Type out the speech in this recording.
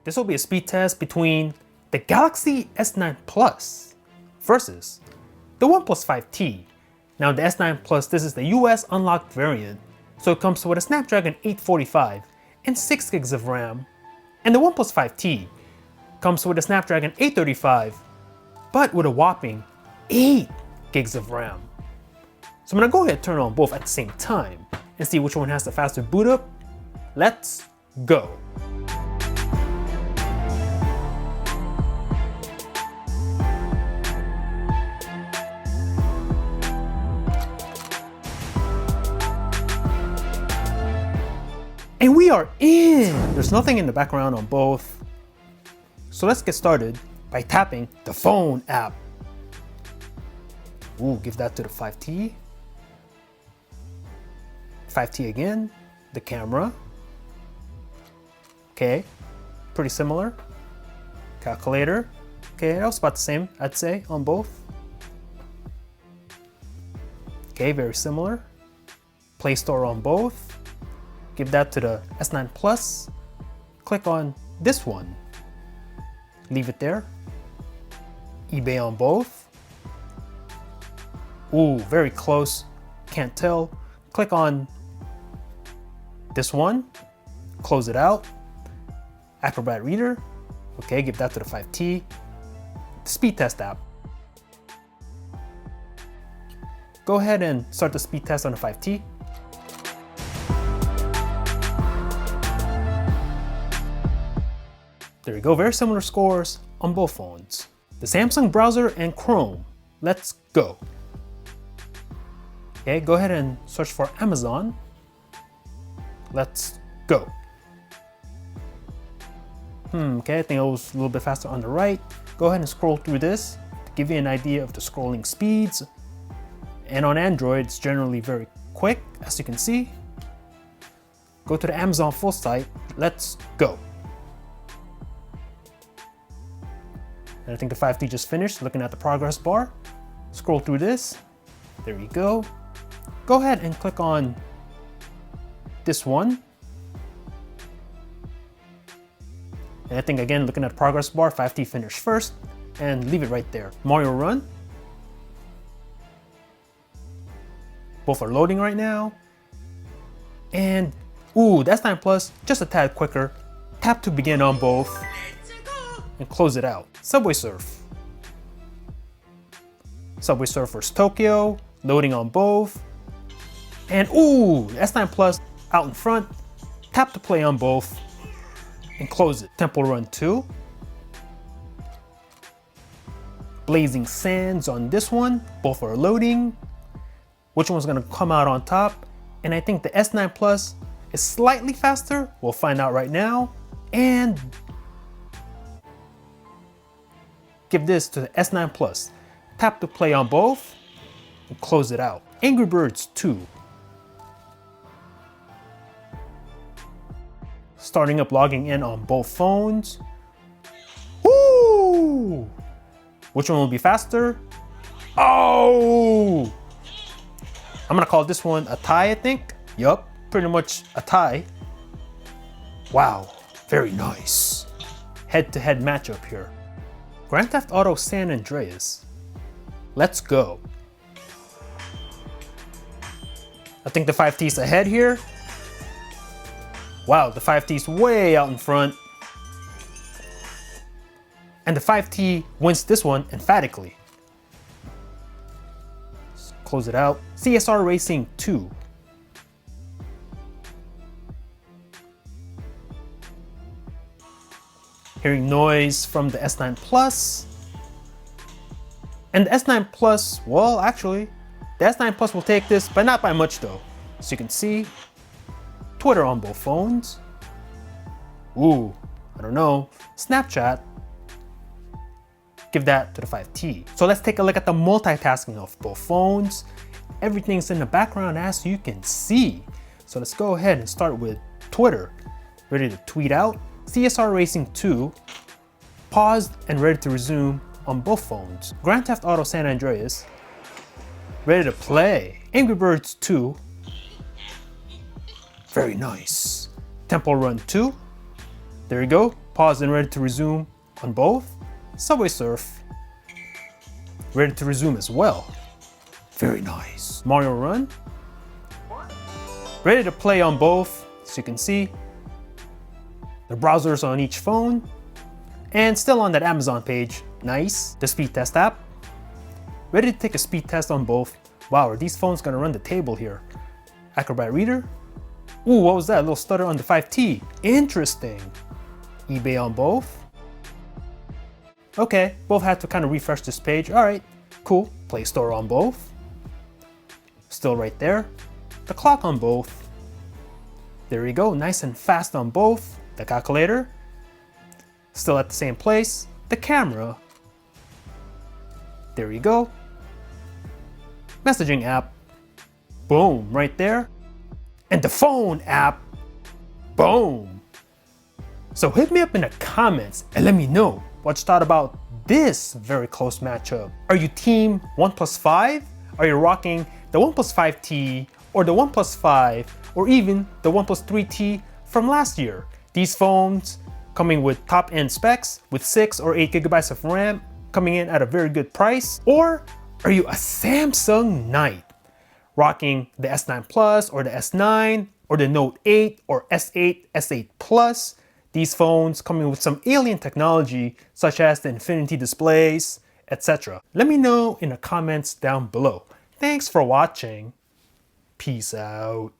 This will be a speed test between the Galaxy S9 Plus versus the OnePlus 5T. Now the S9 Plus, this is the US unlocked variant, so it comes with a Snapdragon 845 and 6 gigs of RAM, and the OnePlus 5T comes with a Snapdragon 835, but with a whopping 8 gigs of RAM. So I'm gonna go ahead and turn on both at the same time and see which one has the faster boot up. Let's go. And we are in! There's nothing in the background on both. So let's get started by tapping the phone app. Ooh, give that to the 5T. 5T again, the camera. Okay, pretty similar. Calculator. Okay, that was about the same, I'd say, on both. Okay, very similar. Play Store on both. Give that to the S9 Plus. Click on this one. Leave it there. eBay on both. Ooh, very close. Can't tell. Click on this one. Close it out. Acrobat Reader. Okay, give that to the 5T. The speed test app. Go ahead and start the speed test on the 5T. There we go, very similar scores on both phones. The Samsung browser and Chrome. Let's go. Okay, go ahead and search for Amazon. Let's go. Okay, I think it was a little bit faster on the right. Go ahead and scroll through this to give you an idea of the scrolling speeds. And on Android, it's generally very quick, as you can see. Go to the Amazon full site. Let's go. And I think the 5T just finished, looking at the progress bar. Scroll through this. There you go. Go ahead and click on this one. And I think again, looking at the progress bar, 5T finished first, and leave it right there. Mario Run. Both are loading right now. And ooh, the S9 Plus, just a tad quicker. Tap to begin on both and close it out. Subway Surf. Subway Surfers Tokyo, loading on both. And ooh, S9 Plus out in front. Tap to play on both and close it. Temple Run 2. Blazing Sands on this one. Both are loading. Which one's gonna come out on top? And I think the S9 Plus is slightly faster. We'll find out right now. And give this to the S9 Plus. Tap to play on both and close it out. Angry Birds 2. Starting up logging in on both phones. Woo! Which one will be faster? Oh! I'm gonna call this one a tie, I think. Yup, pretty much a tie. Wow, very nice. Head-to-head matchup here. Grand Theft Auto San Andreas. Let's go. I think the 5T's ahead here. Wow, the 5T's way out in front. And the 5T wins this one emphatically. Let's close it out. CSR Racing 2. Hearing noise from the S9 Plus. And the S9 Plus, well, actually, the S9 Plus will take this, but not by much though. As you can see, Twitter on both phones. Ooh, I don't know. Snapchat. Give that to the 5T. So let's take a look at the multitasking of both phones. Everything's in the background as you can see. So let's go ahead and start with Twitter. Ready to tweet out. CSR Racing 2, paused and ready to resume on both phones. Grand Theft Auto San Andreas, ready to play. Angry Birds 2, very nice. Temple Run 2, there you go, Pause and ready to resume on both. Subway Surf. Ready to resume as well. Very nice. Mario Run. Ready to play on both, as you can see. The browsers on each phone. And still on that Amazon page. Nice. The speed test app. Ready to take a speed test on both. Wow, are these phones gonna run the table here? Acrobat Reader. Ooh, what was that? A little stutter on the 5T. Interesting. eBay on both. Okay, both had to kind of refresh this page. All right, cool. Play Store on both. Still right there. The clock on both. There you go, nice and fast on both. The calculator. Still at the same place. The camera. There you go. Messaging app. Boom, right there. And the phone app. Boom. So hit me up in the comments and let me know what you thought about this very close matchup. Are you team OnePlus 5? Are you rocking the OnePlus 5T or the OnePlus 5 or even the OnePlus 3T from last year? These phones coming with top-end specs with 6 or 8 gigabytes of RAM, coming in at a very good price. Or are you a Samsung Knight, rocking the S9 Plus or the S9 or the Note 8 or S8, S8 Plus? These phones coming with some alien technology such as the infinity displays, etc. Let me know in the comments down below. Thanks for watching. Peace out.